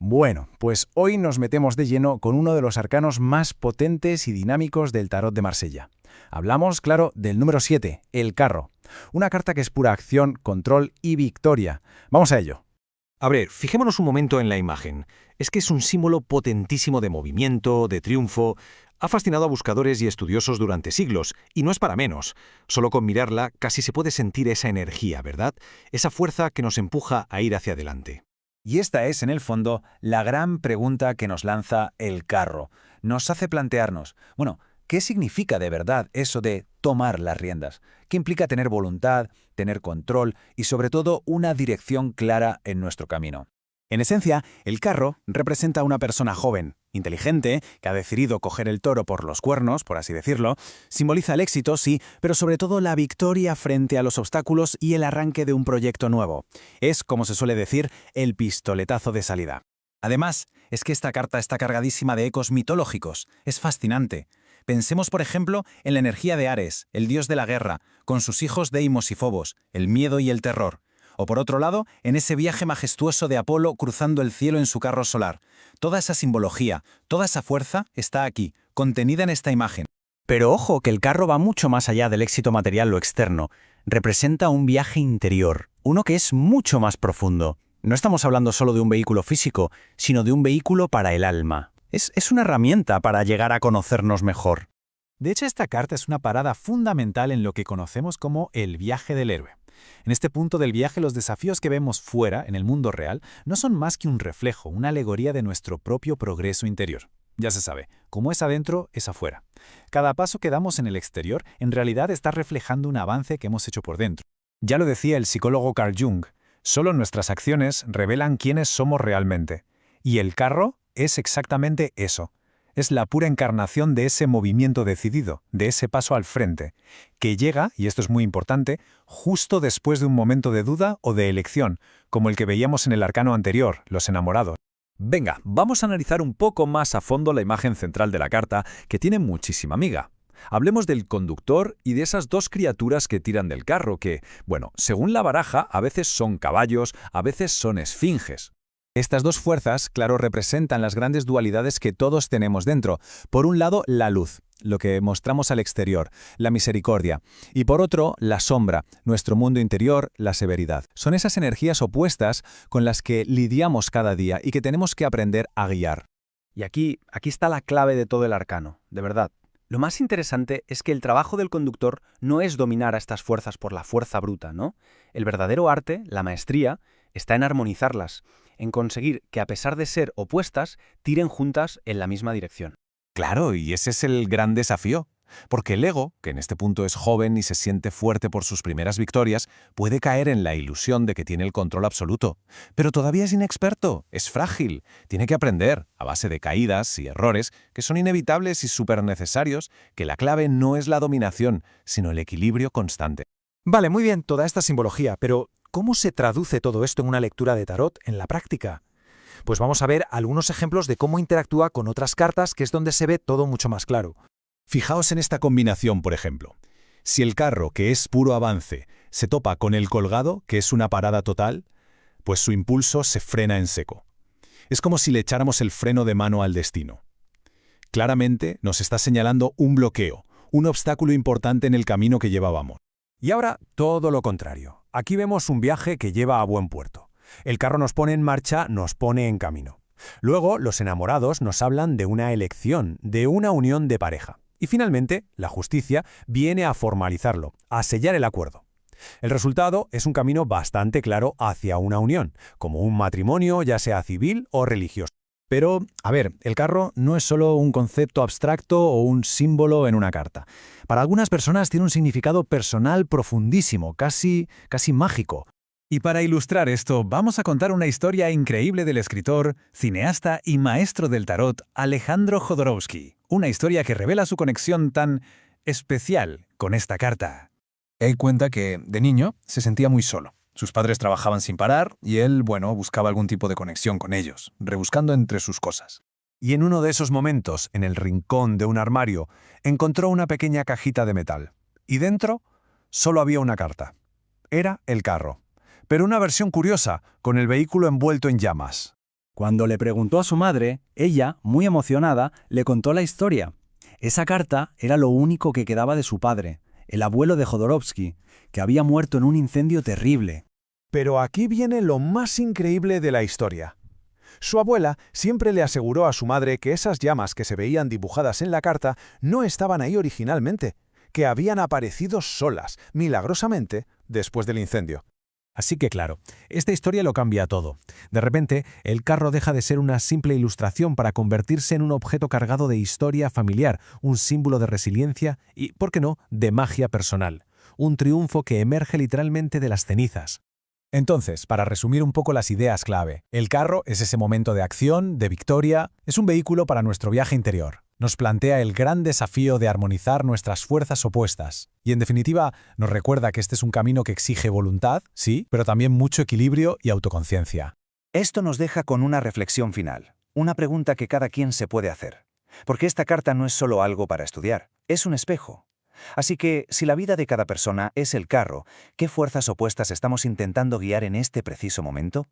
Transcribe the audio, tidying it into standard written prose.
Bueno, pues hoy nos metemos de lleno con uno de los arcanos más potentes y dinámicos del tarot de Marsella. Hablamos, claro, del número 7, el carro. Una carta que es pura acción, control y victoria. Vamos a ello. A ver, fijémonos un momento en la imagen. Es que es un símbolo potentísimo de movimiento, de triunfo. Ha fascinado a buscadores y estudiosos durante siglos, y no es para menos. Solo con mirarla casi se puede sentir esa energía, ¿verdad? Esa fuerza que nos empuja a ir hacia adelante. Y esta es, en el fondo, la gran pregunta que nos lanza el carro. Nos hace plantearnos, bueno, ¿qué significa de verdad eso de tomar las riendas? ¿Qué implica tener voluntad, tener control y, sobre todo, una dirección clara en nuestro camino? En esencia, el carro representa a una persona joven, inteligente, que ha decidido coger el toro por los cuernos, por así decirlo. Simboliza el éxito, sí, pero sobre todo la victoria frente a los obstáculos y el arranque de un proyecto nuevo. Es, como se suele decir, el pistoletazo de salida. Además, es que esta carta está cargadísima de ecos mitológicos. Es fascinante. Pensemos, por ejemplo, en la energía de Ares, el dios de la guerra, con sus hijos Deimos y Fobos, el miedo y el terror. O por otro lado, en ese viaje majestuoso de Apolo cruzando el cielo en su carro solar. Toda esa simbología, toda esa fuerza está aquí, contenida en esta imagen. Pero ojo, que el carro va mucho más allá del éxito material o externo. Representa un viaje interior, uno que es mucho más profundo. No estamos hablando solo de un vehículo físico, sino de un vehículo para el alma. Es una herramienta para llegar a conocernos mejor. De hecho, esta carta es una parada fundamental en lo que conocemos como el viaje del héroe. En este punto del viaje, los desafíos que vemos fuera, en el mundo real, no son más que un reflejo, una alegoría de nuestro propio progreso interior. Ya se sabe, como es adentro, es afuera. Cada paso que damos en el exterior, en realidad está reflejando un avance que hemos hecho por dentro. Ya lo decía el psicólogo Carl Jung, solo nuestras acciones revelan quiénes somos realmente. Y el carro es exactamente eso. Es la pura encarnación de ese movimiento decidido, de ese paso al frente, que llega, y esto es muy importante, justo después de un momento de duda o de elección, como el que veíamos en el arcano anterior, los enamorados. Venga, vamos a analizar un poco más a fondo la imagen central de la carta, que tiene muchísima miga. Hablemos del conductor y de esas dos criaturas que tiran del carro, que, bueno, según la baraja, a veces son caballos, a veces son esfinges. Estas dos fuerzas, claro, representan las grandes dualidades que todos tenemos dentro. Por un lado, la luz, lo que mostramos al exterior, la misericordia. Y por otro, la sombra, nuestro mundo interior, la severidad. Son esas energías opuestas con las que lidiamos cada día y que tenemos que aprender a guiar. Y aquí está la clave de todo el arcano, de verdad. Lo más interesante es que el trabajo del conductor no es dominar a estas fuerzas por la fuerza bruta, ¿no? El verdadero arte, la maestría, está en armonizarlas, en conseguir que a pesar de ser opuestas, tiren juntas en la misma dirección. Claro, y ese es el gran desafío. Porque el ego, que en este punto es joven y se siente fuerte por sus primeras victorias, puede caer en la ilusión de que tiene el control absoluto. Pero todavía es inexperto, es frágil, tiene que aprender, a base de caídas y errores, que son inevitables y súper necesarios, que la clave no es la dominación, sino el equilibrio constante. Vale, muy bien toda esta simbología, pero ¿cómo se traduce todo esto en una lectura de tarot en la práctica? Pues vamos a ver algunos ejemplos de cómo interactúa con otras cartas, que es donde se ve todo mucho más claro. Fijaos en esta combinación, por ejemplo. Si el carro, que es puro avance, se topa con el colgado, que es una parada total, pues su impulso se frena en seco. Es como si le echáramos el freno de mano al destino. Claramente nos está señalando un bloqueo, un obstáculo importante en el camino que llevábamos. Y ahora todo lo contrario. Aquí vemos un viaje que lleva a buen puerto. El carro nos pone en marcha, nos pone en camino. Luego, los enamorados nos hablan de una elección, de una unión de pareja. Y finalmente, la justicia viene a formalizarlo, a sellar el acuerdo. El resultado es un camino bastante claro hacia una unión, como un matrimonio, ya sea civil o religioso. Pero, a ver, el carro no es solo un concepto abstracto o un símbolo en una carta. Para algunas personas tiene un significado personal profundísimo, casi mágico. Y para ilustrar esto, vamos a contar una historia increíble del escritor, cineasta y maestro del tarot Alejandro Jodorowsky. Una historia que revela su conexión tan especial con esta carta. Él cuenta que, de niño, se sentía muy solo. Sus padres trabajaban sin parar y él, buscaba algún tipo de conexión con ellos, rebuscando entre sus cosas. Y en uno de esos momentos, en el rincón de un armario, encontró una pequeña cajita de metal. Y dentro solo había una carta. Era el carro. Pero una versión curiosa, con el vehículo envuelto en llamas. Cuando le preguntó a su madre, ella, muy emocionada, le contó la historia. Esa carta era lo único que quedaba de su padre, el abuelo de Jodorowsky, que había muerto en un incendio terrible. Pero aquí viene lo más increíble de la historia. Su abuela siempre le aseguró a su madre que esas llamas que se veían dibujadas en la carta no estaban ahí originalmente, que habían aparecido solas, milagrosamente, después del incendio. Así que claro, esta historia lo cambia todo. De repente, el carro deja de ser una simple ilustración para convertirse en un objeto cargado de historia familiar, un símbolo de resiliencia y, ¿por qué no?, de magia personal. Un triunfo que emerge literalmente de las cenizas. Entonces, para resumir un poco las ideas clave, el carro es ese momento de acción, de victoria, es un vehículo para nuestro viaje interior. Nos plantea el gran desafío de armonizar nuestras fuerzas opuestas. Y en definitiva, nos recuerda que este es un camino que exige voluntad, sí, pero también mucho equilibrio y autoconciencia. Esto nos deja con una reflexión final, una pregunta que cada quien se puede hacer. Porque esta carta no es solo algo para estudiar, es un espejo. Así que, si la vida de cada persona es el carro, ¿qué fuerzas opuestas estamos intentando guiar en este preciso momento?